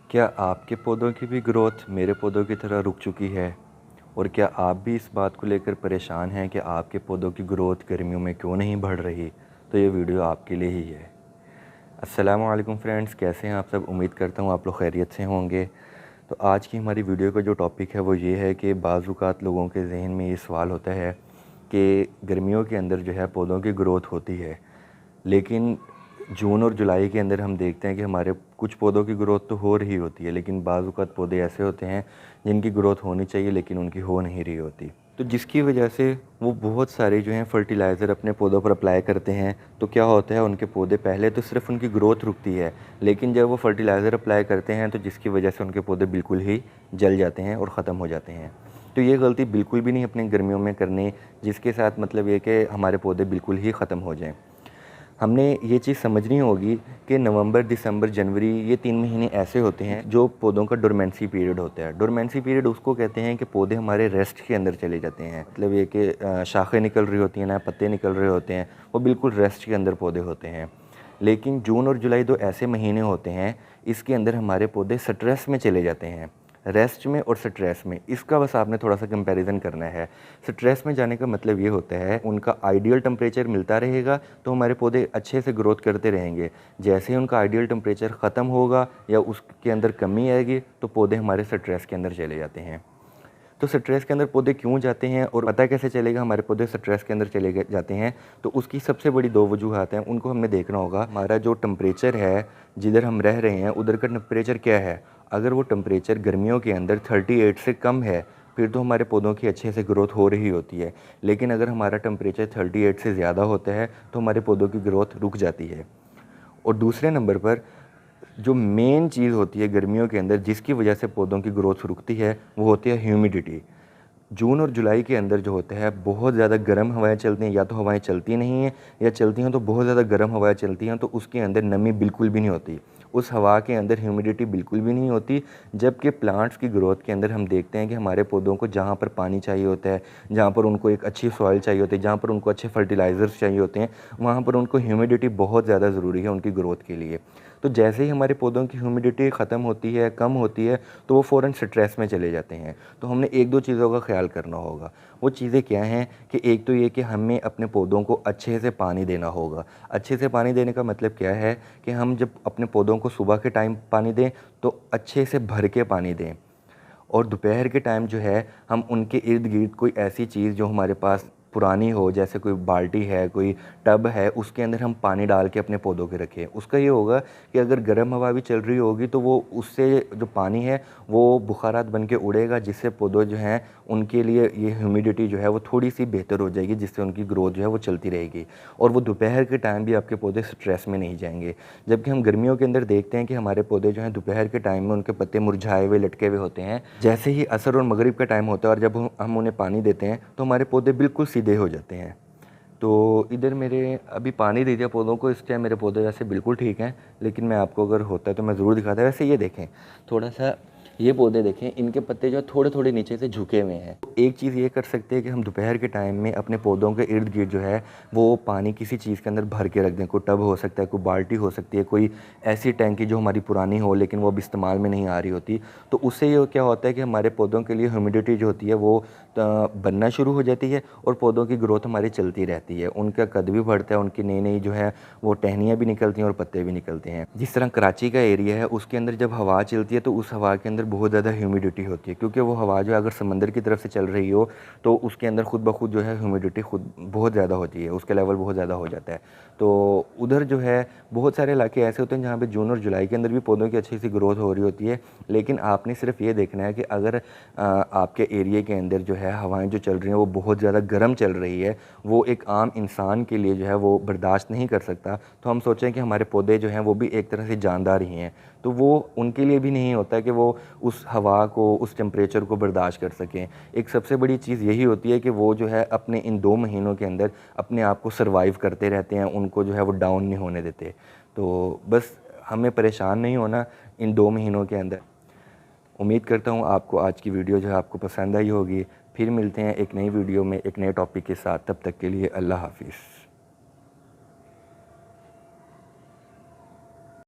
क्या आपके पौधों की भी ग्रोथ मेरे पौधों की तरह रुक चुकी है? और क्या आप भी इस बात को लेकर परेशान हैं कि आपके पौधों की ग्रोथ गर्मियों में क्यों नहीं बढ़ रही? तो ये वीडियो आपके लिए ही है। अस्सलाम वालेकुम फ्रेंड्स, कैसे हैं आप सब? उम्मीद करता हूँ आप लोग खैरियत से होंगे। तो आज की हमारी वीडियो का जो टॉपिक है वो ये है कि बाज़ लोगों के जहन में ये सवाल होता है कि गर्मियों के अंदर जो है पौधों की ग्रोथ होती है, लेकिन जून और जुलाई के अंदर हम देखते हैं कि हमारे कुछ पौधों की ग्रोथ तो हो रही होती है, लेकिन बाज़ औक़ात पौधे ऐसे होते हैं जिनकी ग्रोथ होनी चाहिए लेकिन उनकी हो नहीं रही होती। तो जिसकी वजह से वो बहुत सारे जो हैं फर्टिलाइज़र अपने पौधों पर अप्लाई करते हैं। तो क्या होता है, उनके पौधे पहले तो सिर्फ उनकी ग्रोथ रुकती है, लेकिन जब वो फर्टिलाइज़र अप्लाई करते हैं तो जिसकी वजह से उनके पौधे बिल्कुल ही जल जाते हैं और ख़त्म हो जाते हैं। तो ये गलती बिल्कुल भी नहीं अपनी गर्मियों में करनी, जिसके साथ मतलब ये कि हमारे पौधे बिल्कुल ही ख़त्म हो जाएँ। हमने ये चीज़ समझनी होगी कि नवंबर, दिसंबर, जनवरी ये 3 महीने ऐसे होते हैं जो पौधों का डोरमेंसी पीरियड होता है। डोरमेंसी पीरियड उसको कहते हैं कि पौधे हमारे रेस्ट के अंदर चले जाते हैं। मतलब ये कि शाखें निकल रही होती हैं, नए पत्ते निकल रहे होते हैं, वो बिल्कुल रेस्ट के अंदर पौधे होते हैं। लेकिन जून और जुलाई 2 ऐसे महीने होते हैं, इसके अंदर हमारे पौधे स्ट्रेस में चले जाते हैं। रेस्ट में और स्ट्रेस में, इसका बस आपने थोड़ा सा कंपैरिजन करना है। स्ट्रेस में जाने का मतलब ये होता है उनका आइडियल टेम्परेचर मिलता रहेगा तो हमारे पौधे अच्छे से ग्रोथ करते रहेंगे। जैसे ही उनका आइडियल टेम्परेचर ख़त्म होगा या उसके अंदर कमी आएगी तो पौधे हमारे स्ट्रेस के अंदर चले जाते हैं। तो स्ट्रेस के अंदर पौधे क्यों जाते हैं और पता कैसे चलेगा हमारे पौधे स्ट्रेस के अंदर जाते हैं? तो उसकी सबसे बड़ी 2 वजूहत हैं, उनको हमने देखना होगा। हमारा जो टेम्परेचर है, जिधर हम रह रहे हैं उधर का टेम्परेचर क्या है? अगर वो टेम्परेचर गर्मियों के अंदर 38 से कम है, फिर तो हमारे पौधों की अच्छे से ग्रोथ हो रही होती है। लेकिन अगर हमारा टेम्परेचर 38 से ज़्यादा होता है तो हमारे पौधों की ग्रोथ रुक जाती है। और दूसरे नंबर पर जो मेन चीज़ होती है गर्मियों के अंदर जिसकी वजह से पौधों की ग्रोथ रुकती है, वो होती है ह्यूमिडिटी। जून और जुलाई के अंदर जो होता है बहुत ज़्यादा गर्म हवाएं चलती हैं, या तो हवाएं चलती नहीं हैं या चलती हैं तो बहुत ज़्यादा गर्म हवाएं चलती हैं, तो उसके अंदर नमी बिल्कुल भी नहीं होती। उस हवा के अंदर ह्यूमिडिटी बिल्कुल भी नहीं होती। जबकि प्लांट्स की ग्रोथ के अंदर हम देखते हैं कि हमारे पौधों को जहाँ पर पानी चाहिए होता है, जहाँ पर उनको एक अच्छी सॉइल चाहिए होती है, जहाँ पर उनको अच्छे फर्टिलाइज़र्स चाहिए होते हैं, वहाँ पर उनको ह्यूमिडिटी बहुत ज़्यादा ज़रूरी है उनकी ग्रोथ के लिए। तो जैसे ही हमारे पौधों की ह्यूमिडिटी ख़त्म होती है, कम होती है, तो वो फ़ौरन स्ट्रेस में चले जाते हैं। तो हमने 1-2 चीज़ों का ख़्याल करना होगा। वो चीज़ें क्या हैं कि एक तो ये कि हमें अपने पौधों को अच्छे से पानी देना होगा। अच्छे से पानी देने का मतलब क्या है कि हम जब अपने पौधों को सुबह के टाइम पानी दें तो अच्छे से भर के पानी दें, और दोपहर के टाइम जो है हम उनके इर्द-गिर्द कोई ऐसी चीज़ जो हमारे पास पुरानी हो, जैसे कोई बाल्टी है, कोई टब है, उसके अंदर हम पानी डाल के अपने पौधों के रखें। उसका ये होगा कि अगर गर्म हवा भी चल रही होगी तो वो उससे जो पानी है वो बुखारात बन के उड़ेगा, जिससे पौधे जो हैं उनके लिए ये ह्यूमिडिटी जो है वो थोड़ी-सी बेहतर हो जाएगी, जिससे उनकी ग्रोथ जो है वो चलती रहेगी और वो दोपहर के टाइम भी आपके पौधे स्ट्रेस में नहीं जाएँगे। जबकि हम गर्मियों के अंदर देखते हैं कि हमारे पौधे जो हैं दोपहर के टाइम में उनके पत्ते मुरझाए हुए, लटके हुए होते हैं। जैसे ही असर और मगरिब का टाइम होता है और जब हम उन्हें पानी देते हैं तो हमारे पौधे बिल्कुल सीधे हो जाते हैं। तो इधर मेरे अभी पानी दे दिया पौधों को, इस टाइम मेरे पौधे वैसे बिल्कुल ठीक हैं, लेकिन मैं आपको अगर होता है तो मैं ज़रूर दिखाता। वैसे ये देखें, थोड़ा-सा ये पौधे देखें, इनके पत्ते जो है थोड़े-थोड़े नीचे से झुके हुए हैं। एक चीज़ ये कर सकते हैं कि हम दोपहर के टाइम में अपने पौधों के इर्द-गिर्द जो है वो पानी किसी चीज़ के अंदर भर के रख दें। कोई टब हो सकता है, कोई बाल्टी हो सकती है, कोई ऐसी टैंकी जो हमारी पुरानी हो लेकिन वो अब इस्तेमाल में नहीं आ रही होती। तो उससे ये क्या होता है कि हमारे पौधों के लिए ह्यूमिडिटी जो होती है वो बनना शुरू हो जाती है और पौधों की ग्रोथ हमारी चलती रहती है। उनका कद भी बढ़ता है, उनकी नई-नई जो है वो टहनियाँ भी निकलती हैं और पत्ते भी निकलते हैं। जिस तरह कराची का एरिया है उसके अंदर जब हवा चलती है तो उस हवा के अंदर बहुत ज़्यादा ह्यूमिडिटी होती है, क्योंकि वो हवा जो है अगर समंदर की तरफ से चल रही हो तो उसके अंदर खुद ब खुद जो है ह्यूमिडिटी खुद बहुत ज़्यादा होती है, उसका लेवल बहुत ज़्यादा हो जाता है। तो उधर जो है बहुत सारे इलाके ऐसे होते हैं जहाँ पे जून और जुलाई के अंदर भी पौधों की अच्छी सी ग्रोथ हो रही होती है, लेकिन आपने सिर्फ ये देखना है कि अगर आपके एरिया के अंदर जो है हवाएं जो चल रही हैं वो बहुत ज़्यादा गर्म चल रही है, वो एक आम इंसान के लिए जो है वो बर्दाश्त नहीं कर सकता, तो हम सोचें कि हमारे पौधे जो हैं वो भी एक तरह से जानदार ही हैं, तो वो उनके लिए भी नहीं होता कि वो उस हवा को, उस टेम्परेचर को बर्दाश्त कर सकें। एक सबसे बड़ी चीज़ यही होती है कि वो जो है अपने इन 2 महीनों के अंदर अपने आप को सर्वाइव करते रहते हैं, उनको जो है वो डाउन नहीं होने देते। तो बस हमें परेशान नहीं होना इन 2 महीनों के अंदर। उम्मीद करता हूँ आपको आज की वीडियो जो है आपको पसंद आई होगी। फिर मिलते हैं एक नई वीडियो में एक नए टॉपिक के साथ, तब तक के लिए अल्लाह हाफ़िज़।